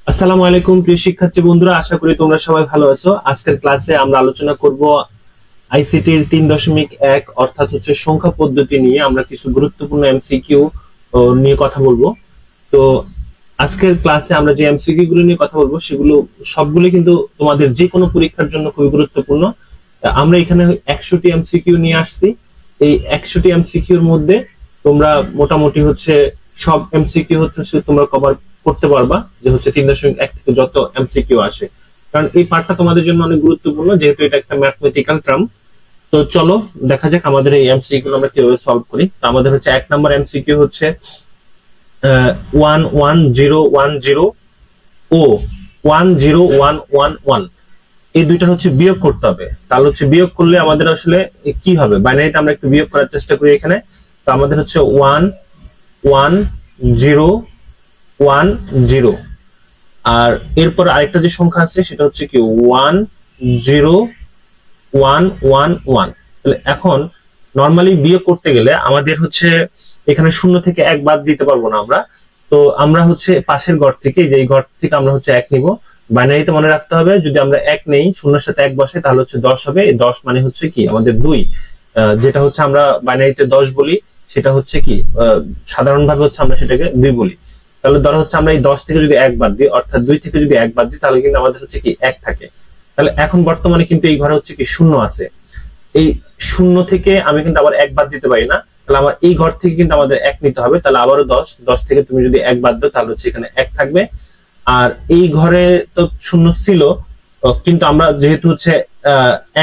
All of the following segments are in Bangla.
আসসালামু আলাইকুম প্রিয় শিক্ষার্থী বন্ধুরা, আশা করি তোমরা সবাই ভালো আছো। আজকের ক্লাসে আমরা আলোচনা করব আইসিটির 3.1 অর্থাৎ হচ্ছে সংখ্যা পদ্ধতি নিয়ে। আমরা কিছু গুরুত্বপূর্ণ এমসিকিউ নিয়ে কথা বলবো। তো আজকের ক্লাসে আমরা যে এমসিকিউ গুলো নিয়ে কথা বলবো সেগুলো সবগুলো কিন্তু তোমাদের যে কোনো পরীক্ষার জন্য খুবই গুরুত্বপূর্ণ। আমরা এখানে 100টি এমসিকিউ নিয়ে আসছি। এই 100টি এমসিকিউর মধ্যে তোমরা মোটামুটি হচ্ছে সব এমসিকিউ হচ্ছে তোমরা কভার করতে পারবা, যে হচ্ছে 3.1 থেকে যত এমসিকিউ আসে। কারণ এই পার্টটা তোমাদের জন্য অনেক গুরুত্বপূর্ণ, যেহেতু এটা একটা ম্যাথমেটিক্যাল টার্ম। তো চলো দেখা যাক আমাদের এই এমসিকিউ গুলো আমরা কিভাবে সলভ করি। তো আমাদের হচ্ছে 1 নম্বর এমসিকিউ হচ্ছে 11010 ও 10111, এই দুইটা হচ্ছে বিয়োগ করতে হবে। তাহলে হচ্ছে বিয়োগ করলে আমাদের আসলে কি হবে, বাইনারিতে আমরা একটু বিয়োগ করার চেষ্টা করি এখানে। তো আমাদের হচ্ছে 11010, আর এরপর আরেকটা যে সংখ্যা আছে সেটা হচ্ছে কি 10111। তাহলে এখন নরমালি বিয়োগ করতে গেলে আমাদের হচ্ছে এখানে 0 থেকে 1 বাদ দিতে পারবো না আমরা। তো আমরা হচ্ছে পাশের ঘর থেকে, যে ঘর থেকে আমরা হচ্ছে 1 নিব। বাইনারিতে মনে রাখতে হবে, যদি আমরা 1 নেই, 0 এর সাথে 1 বসে, তাহলে হচ্ছে 10 হবে। এই 10 মানে হচ্ছে কি আমাদের 2, যেটা হচ্ছে আমরা বাইনারিতে 10 বলি, সেটা হচ্ছে কি সাধারণভাবে হচ্ছে আমরা সেটাকে 2 বলি। তাহলে ধরো হচ্ছে আমরা এই 10 থেকে যদি 1 বাদ দিই, অর্থাৎ 2 থেকে যদি 1 বাদ দিই, তাহলে কিন্তু আমাদের হচ্ছে কি 1 থাকে। তাহলে এখন বর্তমানে কিন্তু এই ঘরে হচ্ছে কি 0 আছে। এই 0 থেকে আমি কিন্তু আবার 1 বাদ দিতে পারি না। তাহলে আমার এই ঘর থেকে কিন্তু আমাদের 1 নিতে হবে। তাহলে আবারও 10 থেকে তুমি যদি 1 বাদ দাও, তাহলে হচ্ছে এখানে 1 থাকবে। আর এই ঘরে তো 0 ছিল, কিন্তু আমরা যেহেতু হচ্ছে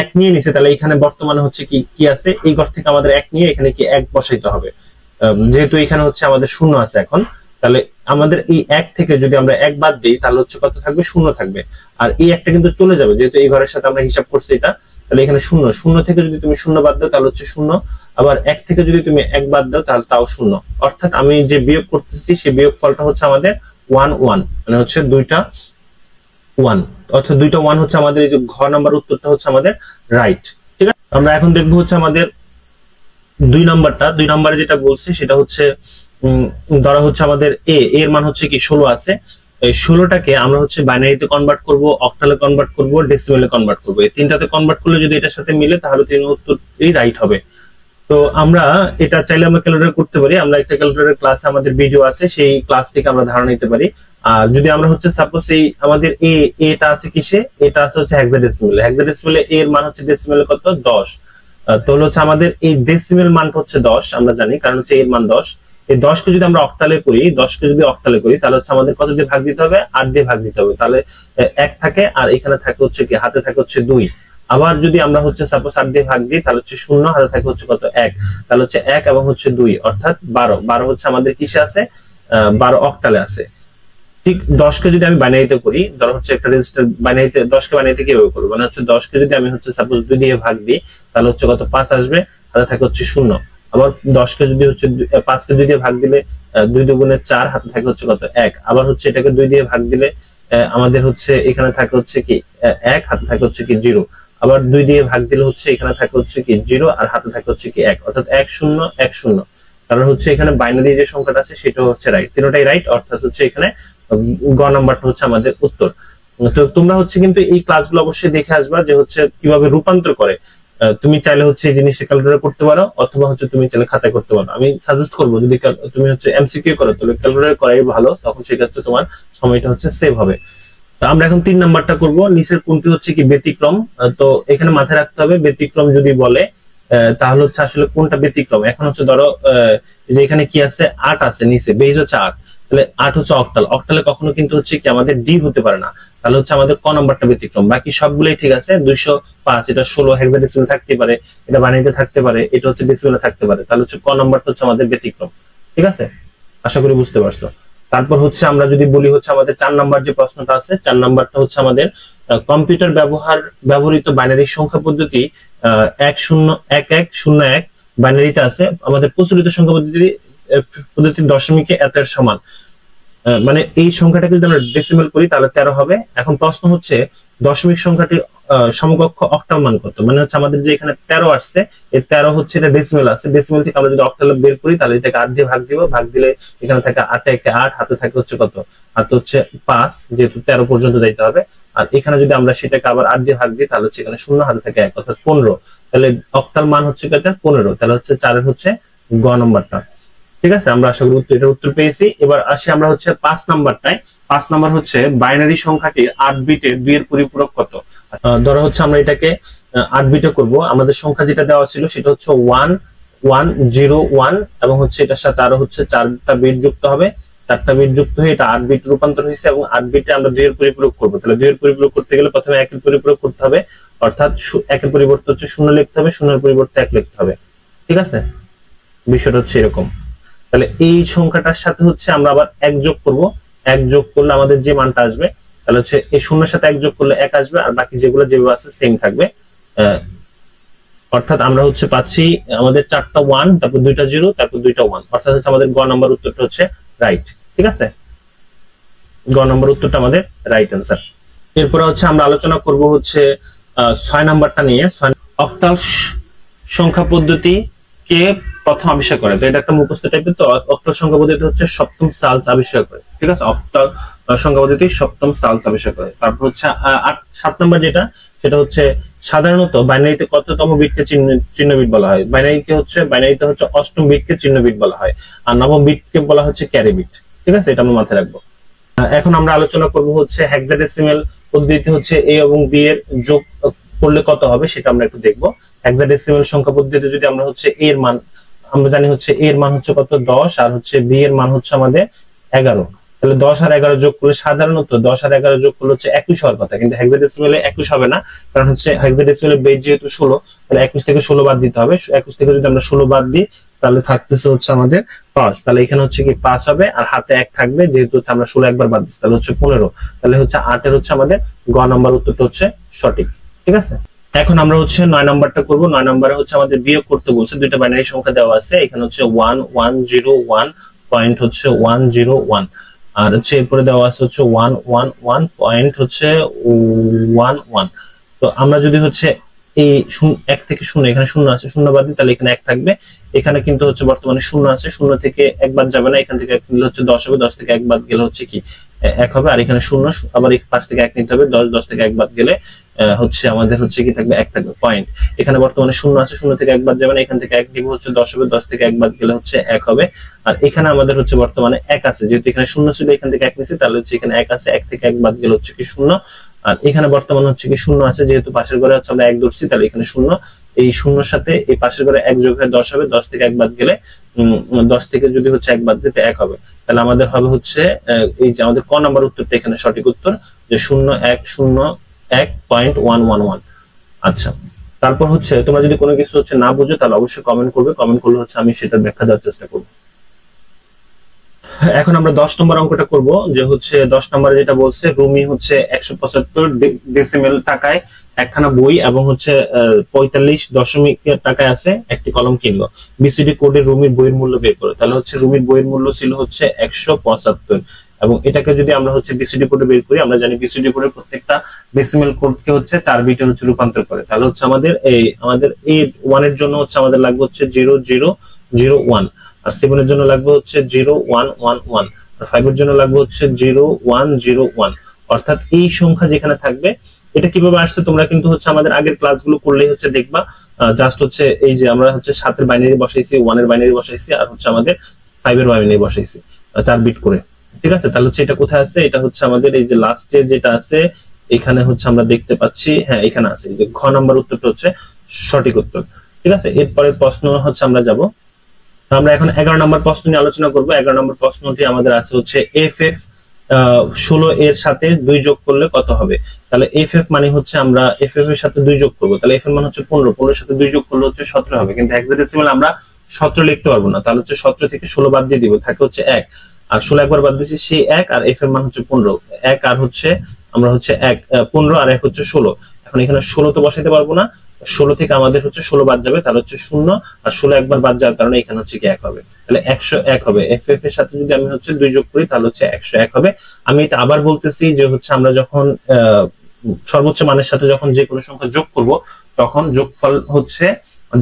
1 নিয়ে নিছে, তাহলে এখানে বর্তমানে হচ্ছে কি কি আছে, এই ঘর থেকে আমাদের 1 নিয়ে এখানে কি 1 বসাইতে হবে। যেহেতু এখানে হচ্ছে আমাদের 0 আছে এখন, তাহলে আমাদের এই 1 থেকে যদি আমরা 1 বাদ দিই, তাহলে হচ্ছে কত থাকবে, 0 থাকবে। আর এই একটা কিন্তু চলে যাবে, যেহেতু এই ঘরের সাথে আমরা হিসাব করছি এটা। তাহলে এখানে 0 থেকে যদি তুমি 0 বাদ দাও, তাহলে হচ্ছে 0। আবার 1 থেকে যদি তুমি 1 বাদ দাও, তাহলে তাও 0। অর্থাৎ আমি যে বিয়োগ করতেছি সেই বিয়োগ ফলটা হচ্ছে আমাদের 1 মানে হচ্ছে দুইটা 1, অর্থাৎ দুইটা 1 হচ্ছে আমাদের এই যে ঘ নাম্বার উত্তরটা হচ্ছে আমাদের রাইট। ঠিক আছে, আমরা এখন দেখবো হচ্ছে আমাদের 2 নাম্বারটা। 2 নাম্বারে যেটা বলছে সেটা হচ্ছে ধরা হচ্ছে আমাদের এর মান হচ্ছে কি 16 আছে। এই 16টাকে আমরা হচ্ছে বাইনারিতে কনভার্ট করব, অক্টালে কনভার্ট করব, ডেসিমেলে কনভার্ট করব। এই তিনটাতে কনভার্ট করলে যদি এটার সাথে মিলে, তাহলে তিন উত্তরই রাইট হবে। তো আমরা এটা চাইলে আমরা ক্যালকুলেটর করতে পারি। আমরা একটা ক্যালকুলেটর ক্লাসে আমাদের ভিডিও আছে, সেই ক্লাস থেকে আমরা ধারণা নিতে পারি। আর যদি আমরা হচ্ছে সাপোজ এই আমাদের এটা আছে কিসে, এটা আছে হচ্ছে হেক্সাডেসিমেলে। হেক্সাডেসিমেলে এর মান হচ্ছে ডেসিমেলে কত, 10। তো হচ্ছে আমাদের এই ডেসিমেল মানটা হচ্ছে 10, আমরা জানি, কারণ হচ্ছে এর মান 10। এই 10 কে যদি আমরা অক্টালে করি, 10 কে যদি অক্টালে করি, তাহলে হচ্ছে আমাদের কত দিয়ে ভাগ দিতে হবে, 8 দিয়ে ভাগ দিতে হবে। তাহলে 1 থাকে, আর এখানে থাকে হচ্ছে কি, হাতে থাকে হচ্ছে 2। আবার যদি আমরা হচ্ছে সাপোজ 8 দিয়ে ভাগ দিই, তাহলে হচ্ছে 0, হাতে থাকে হচ্ছে কত, 1। তাহলে হচ্ছে 1 এবং হচ্ছে 2, অর্থাৎ 12 হচ্ছে আমাদের কিসে আছে, 12 অক্টালে আছে। ঠিক 10 কে যদি আমি বাইনারিতে করি, ধরো হচ্ছে একটা রেজিস্টার বাইনারিতে 10 কে বাইনারিতে কিভাবে করব, মানে হচ্ছে 10 কে যদি আমি হচ্ছে সাপোজ 2 দিয়ে ভাগ দিই, তাহলে হচ্ছে কত, 5 আসবে, হাতে থাকে হচ্ছে 0। আবার 10 কে যদি হচ্ছে 5 কে 2 দিয়ে ভাগ দিলে 2 দুগুণে 4, হাতে থাকে হচ্ছে কত, 1। আবার হচ্ছে এটাকে 2 দিয়ে ভাগ দিলে আমাদের হচ্ছে এখানে থাকে হচ্ছে কি 1, হাতে থাকে হচ্ছে কি 0। আবার 2 দিয়ে ভাগ দিলে হচ্ছে এখানে থাকে হচ্ছে কি 0, আর হাতে থাকে হচ্ছে কি 1, অর্থাৎ 1 0 1 0। কারণ হচ্ছে এখানে বাইনারি যে সংখ্যাটা আছে সেটা হচ্ছে রাইট, তিনটাই রাইট। অর্থাৎ হচ্ছে এখানে গ নাম্বারটা হচ্ছে আমাদের উত্তর। তো তোমরা হচ্ছে কিন্তু এই ক্লাসগুলো অবশ্যই দেখে আসবা, যে হচ্ছে কিভাবে রূপান্তর করে। তুমি চাইলে হচ্ছে এই জিনিসটা ক্যালকুলেটর করতে পারো, অথবা হচ্ছে তুমি চাইলে খাতায় করতে পারো। আমি সাজেস্ট করবো, যদি তুমি হচ্ছে এমসিকিউ করো, তাহলে ক্যালকুলেটর করাই ভালো, তখন সেক্ষেত্রে তোমার সময়টা হচ্ছে সেভ হবে। আমরা এখন 3 নাম্বারটা করব। নিচের কোনটি হচ্ছে কি ব্যতিক্রম। তো এখানে মাথায় রাখতে হবে, ব্যতিক্রম যদি বলে তাহলে হচ্ছে আসলে কোনটা ব্যতিক্রম। এখন হচ্ছে ধরো যে এখানে কি আছে, 8 আছে নিচে, বেজ হচ্ছে 8। তাহলে 8 হচ্ছে অক্টাল, অক্টালে কখনো কিন্তু হচ্ছে কি আমাদের ডি হতে পারে না। তাহলে হচ্ছে আমাদের ক নাম্বারটা ব্যতিক্রম। বাকি সবগুলোই ঠিক আছে। 205 এটা 16 হেক্সাডেসিমেল থাকতে পারে, এটা বাইনারিতে থাকতে পারে, এটা হচ্ছে ডেসিমেলে থাকতে পারে। তাহলে হচ্ছে ক নাম্বারটা হচ্ছে আমাদের ব্যতিক্রম। ঠিক আছে, আশা করি বুঝতে পারছো। তারপর হচ্ছে আমরা যদি বলি হচ্ছে আমাদের 4 নাম্বার যে প্রশ্নটা আছে, 4 নাম্বারটা হচ্ছে আমাদের কম্পিউটার ব্যবহৃত বাইনারি সংখ্যা পদ্ধতি 101101 বাইনারিতে আছে। আমাদের প্রচলিত সংখ্যা পদ্ধতির দশমিকে এত এর সমান। মানে এই সংখ্যাটাকে যদি আমরা ডেসিমেল করি তাহলে 13 হবে। এখন প্রশ্ন হচ্ছে দশমিক সংখ্যাটির সমকক্ষ অক্টাল মান কত, মানে হচ্ছে আমাদের যে এখানে 13 আসছে, এই 13 হচ্ছে এটা ডেসিমেল আছে, ডেসিমেল থেকে আমরা যদি অক্টাল বের করি তাহলে এটাকে 8 দিয়ে ভাগ দিব, ভাগ দিলে এখানে থাকে 8 একে 8, হাতে থাকে হচ্ছে কত, হাতে হচ্ছে 5, যেহেতু 13 পর্যন্ত যাইতে হবে। আর এখানে যদি আমরা সেটাকে আবার 8 দিয়ে ভাগ দিই তাহলে হচ্ছে এখানে 0, হাতে থাকে 1, অর্থাৎ 15। তাহলে অক্টাল মান হচ্ছে কত, 15। তাহলে হচ্ছে 4 এর হচ্ছে গ নম্বরটা। ঠিক আছে, আমরা আশা করি এটার উত্তর পেয়েছি। এবার আসি আমরা হচ্ছে 5 নাম্বারটায়। 5 নাম্বার হচ্ছে বাইনারি সংখ্যাটির 8 বিটে 2 এর পরিপূরক কত। ধরো হচ্ছে আমরা এটাকে 8 বিটে করব। আমাদের সংখ্যা যেটা দেওয়া ছিল সেটা হচ্ছে 1101 এবং হচ্ছে এটার সাথে আরো হচ্ছে 4টা বিট যুক্ত হবে। 4টা বিট যুক্ত হয়ে এটা 8 বিট রূপান্তর হয়েছে এবং 8 বিটে আমরা 2 এর পরিপূরক করব। তাহলে 2 এর পরিপূরক করতে গেলে প্রথমে 1 এর পরিপূরক করতে হবে, অর্থাৎ 1 এর পরিবর্তে হচ্ছে 0 লিখতে হবে, 0 এর পরিবর্তে 1 লিখতে হবে। ঠিক আছে, বিষয়টা হচ্ছে এরকম। তাহলে এই সংখ্যাটার সাথে হচ্ছে আমরা আবার 1 যোগ করব। 1 যোগ করলে আমাদের যে মানটা আসবে তাহলে হচ্ছে এই 0 এর সাথে 1 যোগ করলে 1 আসবে, আর বাকি যেগুলো যেভাবে আছে সেম থাকবে। অর্থাৎ আমরা হচ্ছে পাচ্ছি আমাদের 4টা 1, তারপর 2টা 0, তারপর 2টা 1, অর্থাৎ হচ্ছে আমাদের গ নাম্বার উত্তরটা হচ্ছে রাইট। ঠিক আছে, গ নাম্বার উত্তরটা আমাদের রাইট অ্যান্সার। এরপর হচ্ছে আমরা আলোচনা করব হচ্ছে 6 নাম্বারটা নিয়ে। অক্টাল সংখ্যা পদ্ধতি কে প্রথম আবিষ্কার করে? তো এটা একটা মুখস্থ টাইপের। তো অক্টাল সংখ্যা পদ্ধতি হচ্ছে 7ম চার্লস আবিষ্কার করে। ঠিক আছে, অক্টাল সংখ্যা পদ্ধতি 7ম চার্লস আবিষ্কার করে। তারপর হচ্ছে 7 নাম্বার যেটা, সেটা হচ্ছে সাধারণত বাইনারিতে কততম বিটকে চিহ্ন বিট বলা হয়? বাইনারিতে হচ্ছে 8ম বিটকে চিহ্ন বিট বলা হয়, আর 9ম বিটকে বলা হচ্ছে ক্যারি বিট। ঠিক আছে, এটা আমরা মাথায় রাখবো। এখন আমরা আলোচনা করব হচ্ছে হেক্সাডেসিমাল পদ্ধতিতে হচ্ছে এ এবং বি এর যোগ করলে কত হবে সেটা আমরা একটু দেখবো। হেক্সাডেসিমাল সংখ্যা পদ্ধতিতে যদি আমরা হচ্ছে এ এর মান, আমরা জানি হচ্ছে এ এর মান হচ্ছে কত, 10, আর হচ্ছে বি এর মান হচ্ছে আমাদের 11। তাহলে 10 আর 11 যোগ করলে সাধারণত 10 আর 11 যোগ করলে হচ্ছে 21 হওয়ার কথা, কিন্তু হেক্সাডেসিমালে 21 হবে না, কারণ হচ্ছে হেক্সাডেসিমালের বেস যেহেতু 16, তাহলে 21 থেকে 16 বাদ দিতে হবে। 21 থেকে যদি আমরা 16 বাদ দিই তাহলে থাকতেছে হচ্ছে আমাদের 5। তাহলে এখানে হচ্ছে কি 5 হবে, আর হাতে 1 থাকবে, যেহেতু হচ্ছে আমরা 16 একবার বাদ দিচ্ছি, তাহলে হচ্ছে 15। তাহলে হচ্ছে 8 এর হচ্ছে আমাদের গ নাম্বার উত্তরটা হচ্ছে সঠিক। ঠিক আছে, এখন আমরা হচ্ছে 9 নাম্বারটা করব। 9 নাম্বারে হচ্ছে আমাদের বিয়োগ করতে বলছে, দুইটা বাইনারি সংখ্যা দেওয়া আছে। এখানে হচ্ছে 1101 পয়েন্ট হচ্ছে 101, আর হচ্ছে এরপরে দেওয়া আছে হচ্ছে 111 পয়েন্ট হচ্ছে 11। তো আমরা যদি হচ্ছে এই 1 থেকে 0, এখানে 0 আছে, 0 বাদ দিই তাহলে এখানে 1 থাকবে। এখানে কিন্তু হচ্ছে বর্তমানে 0 আছে, 0 থেকে 1 বাদ যাবে না, এখান থেকে 1 নিলে হচ্ছে 10 হবে, 10 থেকে 1 বাদ গেলে হচ্ছে কি 1 হবে, আর এখানে 0, আবার 5 থেকে 1 নিতে হবে, 10 থেকে 1 বাদ গেলে হচ্ছে আমাদের হচ্ছে কি থাকবে, 1 থাকবে পয়েন্ট। এখানে বর্তমানে 0 আছে, 0 থেকে 1 বাদ যাবে না, এখান থেকে 1 নিব, হচ্ছে 10 হবে, 10 থেকে 1 বাদ গেলে হচ্ছে 1 হবে। আর এখানে আমাদের হচ্ছে বর্তমানে 1 আছে, যেহেতু এখানে 0 ছিল, এখান থেকে 1 নিছি, তাহলে হচ্ছে এখানে 1 আছে, 1 থেকে 1 বাদ গেলে হচ্ছে কি 0। আর এখানে বর্তমানে হচ্ছে কি 0 আছে, যেহেতু পাশের ঘরে হচ্ছে আমরা 1 ধরছি, তাহলে এখানে 0, এই 0-এর সাথে এই পাশের ঘরে 1 যোগ হয়ে 10 হবে, 10 থেকে 1 বাদ গেলে 10 থেকে যদি হচ্ছে 1 বাদ দিতে 1 হবে। তাহলে আমাদের হবে হচ্ছে এই যে আমাদের ক নাম্বার উত্তরটা এখানে সঠিক উত্তর, যে 0101.111। আচ্ছা, তারপর হচ্ছে তোমরা যদি কোনো কিছু হচ্ছে না বুঝো তাহলে অবশ্যই কমেন্ট করবে, কমেন্ট করলে হচ্ছে আমি সেটার ব্যাখ্যা দেওয়ার চেষ্টা করব। এখন আমরা 10 নম্বর অঙ্কটা করব, যে হচ্ছে 10 নম্বরে যেটা বলছে রুমি হচ্ছে 175 ডেসিমেল টাকায় একখানা বই এবং হচ্ছে 45 দশমিক টাকায় আছে একটি কলম কিনলো। বিসিডি কোডে রুমির বইয়ের মূল্য বের করো। তাহলে হচ্ছে রুমির বইয়ের মূল্য ছিল হচ্ছে 175, এবং এটাকে যদি আমরা হচ্ছে বিসিডি কোডে বের করি, আমরা জানি বিসিডি কোডের প্রত্যেকটা ডেসিমেল কোডকে হচ্ছে 4 বিটে হচ্ছে রূপান্তর করে। তাহলে হচ্ছে আমাদের এই 1 এর জন্য হচ্ছে আমাদের লাগবে হচ্ছে 0001, আর 7 এর জন্য লাগবে হচ্ছে 0111, আর 5 এর জন্য লাগবে হচ্ছে 0101। অর্থাৎ এই সংখ্যা যেখানে থাকবে, এটা কিভাবে আসছে তোমরা কিন্তু হচ্ছে আমাদের আগের ক্লাসগুলো করলেই হচ্ছে দেখবা। জাস্ট হচ্ছে এই যে আমরা হচ্ছে 7 এর বাইনারি বসাইছি, 1 এর বাইনারি বসাইছি, আর হচ্ছে আমাদের 5 এর বাইনারি বসাইছি 4 বিট করে। ঠিক আছে, তাহলে হচ্ছে এটা কোথায় আছে, এটা হচ্ছে আমাদের এই যে লাস্টের যেটা আছে এখানে হচ্ছে আমরা দেখতে পাচ্ছি, হ্যাঁ এখানে আছে, এই যে ঘ নাম্বার উত্তরটা হচ্ছে সঠিক উত্তর। ঠিক আছে, এরপরের প্রশ্ন হচ্ছে আমরা যাব, আমরা এখন 11 নম্বর প্রশ্ন নিয়ে আলোচনা করব। 11 নম্বর প্রশ্নটি আমাদের আছে হচ্ছে FF 16 এর সাথে 2 যোগ করলে কত হবে? তাহলে FF মানে হচ্ছে আমরা FF এর সাথে 2 যোগ করব, তাহলে FF মানে হচ্ছে 15, 15 এর সাথে 2 যোগ করলে হচ্ছে 17 হবে, কিন্তু হেক্সাডেসিমাল আমরা 17 লিখতে পারবো না, তাহলে হচ্ছে 17 থেকে 16 বাদ দিয়ে দিব, থাকে হচ্ছে 1, আর 16 একবার বাদ দিয়েছি সেই 1, আর F এর মান হচ্ছে 15, 1 আর হচ্ছে আমরা হচ্ছে 1 15 আর 1 হচ্ছে 16। এখন এখানে 16 তো বসাইতে পারবো না, 16 থেকে আমাদের হচ্ছে 16 বাদ যাবে, তাহলে হচ্ছে 0, আর 16 একবার বাদ যাওয়ার কারণে এখানে হচ্ছে কি 1 হবে, তাহলে 101 হবে। এফ এর সাথে যদি আমি হচ্ছে 2 যোগ করি তাহলে হচ্ছে 101 হবে। আমি এটা আবার বলতেছি যে হচ্ছে আমরা যখন সর্বোচ্চ মানের সাথে যখন যে কোনো সংখ্যা যোগ করব তখন যোগফল হচ্ছে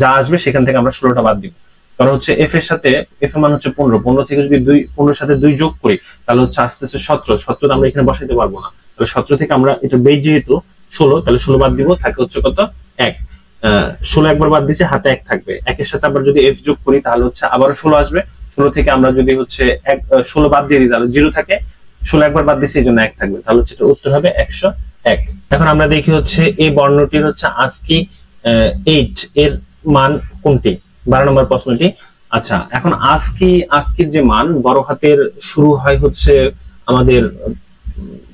যা আসবে সেখান থেকে আমরা 16টা বাদ দিব। কারণ হচ্ছে এফ এর সাথে এফ এর মান হচ্ছে 15 থেকে যদি 15 সাথে 2 যোগ করি তাহলে হচ্ছে আসতেছে 17 আমরা এখানে বসাইতে পারবো না, তাহলে 17 থেকে আমরা এটা বেস যেহেতু 16, তাহলে 16 বাদ দিব, থাকে হচ্ছে কত 1। 16 একবার বাদ দিছি, হাতে 1 থাকবে। 1 এর সাথে আবার যদি এফ যোগ করি তাহলে হচ্ছে আবারও 16 আসবে। 16 থেকে আমরা যদি হচ্ছে 16 বাদ দিয়ে দিই তাহলে 0 থাকে, 16 একবার বাদ দিছি এই জন্য 1 থাকবে, তাহলে হচ্ছে উত্তর হবে 101। এখন আমরা দেখি হচ্ছে এই বর্ণটির হচ্ছে ASCII 8 এর মান কোনটি, 12 নম্বর প্রশ্নটি। আচ্ছা, এখন ASCII যে মান বড় হাতের শুরু হয় হচ্ছে আমাদের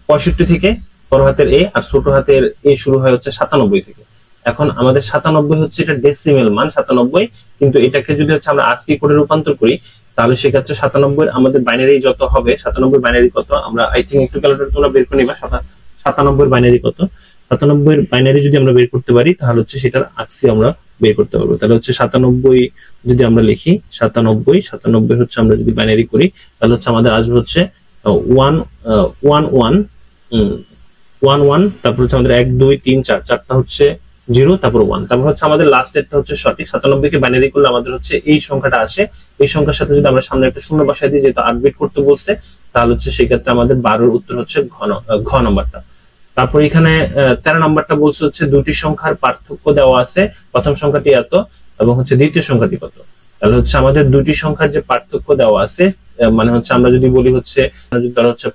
65 থেকে, বড় হাতের এ, আর ছোট হাতের এ শুরু হয় হচ্ছে 97 থেকে। এখন আমাদের 97 হচ্ছে এটা ডেসিমেল মান 97, কিন্তু এটাকে যদি হচ্ছে আমরা ASCII কোডে রূপান্তর করি তাহলে সেক্ষেত্রে 97 আমাদের বাইনারি যত হবে, 97 বাইনারি কত আমরা আই থিঙ্ক একটু ক্যালকুলেটর তোমরা বের করে নিবা। 97 বাইনারি কত, 97 বাইনারি যদি আমরা বের করতে পারি তাহলে হচ্ছে সেটার ASCII আমরা বের করতে পারবো। তাহলে হচ্ছে 97 যদি আমরা লিখি, 97 হচ্ছে আমরা যদি বাইনারি করি তাহলে হচ্ছে আমাদের আসবে হচ্ছে 1 তারপর হচ্ছে আমাদের 1 2 3 4, চারটা হচ্ছে 0, তারপর 1, তারপর হচ্ছে আমাদের লাস্ট এরটা হচ্ছে সঠিক। 97 কে বাইনারি করলে আমাদের হচ্ছে এই সংখ্যাটা আসে। এই সংখ্যার সাথে যদি আমরা সামনে একটা শূন্য বসাই দিই, যেহেতু 8 বিট করতে বলছে, তাহলে হচ্ছে সেই ক্ষেত্রে আমাদের 12 উত্তর হচ্ছে ঘ নাম্বারটা। তারপর এখানে 13 নাম্বারটা বলছে হচ্ছে দুটি সংখ্যার পার্থক্য দেওয়া আছে, প্রথম সংখ্যাটি এত এবং হচ্ছে দ্বিতীয় সংখ্যাটি কত। তাহলে হচ্ছে আমাদের দুটি সংখ্যার যে পার্থক্য দেওয়া আছে, মানে হচ্ছে আমরা যদি বলি হচ্ছে ধরো হচ্ছে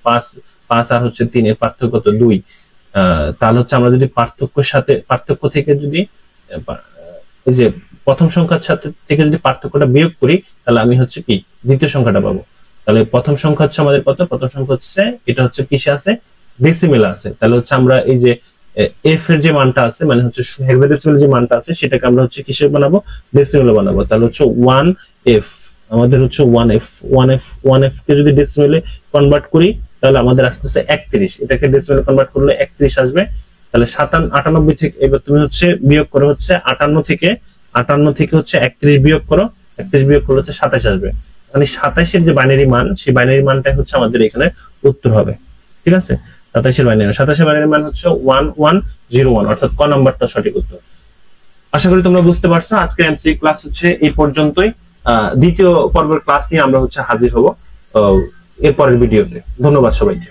5 আর হচ্ছে 3 এর পার্থক্য কত 2, তাহলে হচ্ছে আমরা যদি পার্থক্য থেকে যদি এই যে প্রথম সংখ্যার সাথে থেকে যদি পার্থক্যটা বিয়োগ করি তাহলে আমি হচ্ছে কি দ্বিতীয় সংখ্যাটা পাবো। তাহলে প্রথম সংখ্যা হচ্ছে আমাদের কত, প্রথম সংখ্যা হচ্ছে এটা হচ্ছে কিসে আছে, ডেসিমেলে আছে। তাহলে হচ্ছে আমরা এই যে এফ এর যে মানটা আছে, মানে হচ্ছে হেক্সাডেসিমেল যে মানটা আছে সেটাকে আমরা হচ্ছে কিসে বানাবো, ডেসিমেলে বানাবো। তাহলে হচ্ছে 1f আমাদের হচ্ছে 1f কে যদি ডেসিমেলে কনভার্ট করি তাহলে আমাদের আসতেছে 31, এটাকে ডেসিমেলে কনভার্ট করলে 31 আসবে। তাহলে 98 থেকে এবার তুমি হচ্ছে বিয়োগ করো হচ্ছে 58 থেকে হচ্ছে 31 বিয়োগ করো, 31 বিয়োগ করলে হচ্ছে 27 আসবে। মানে 27 এর যে বাইনারি মান, সেই বাইনারি মানটাই হচ্ছে আমাদের এখানে উত্তর হবে। ঠিক আছে, 27 এর বাইনারি মান হচ্ছে 1101, অর্থাৎ ক নাম্বারটা সঠিক উত্তর। আশা করি তোমরা বুঝতে পারছো। আজকের এমসিকিউ ক্লাস হচ্ছে এই পর্যন্তই। দ্বিতীয় পর্বের ক্লাস নিয়ে আমরা হচ্ছে হাজির হব এর পরের ভিডিওতে। ধন্যবাদ সবাইকে।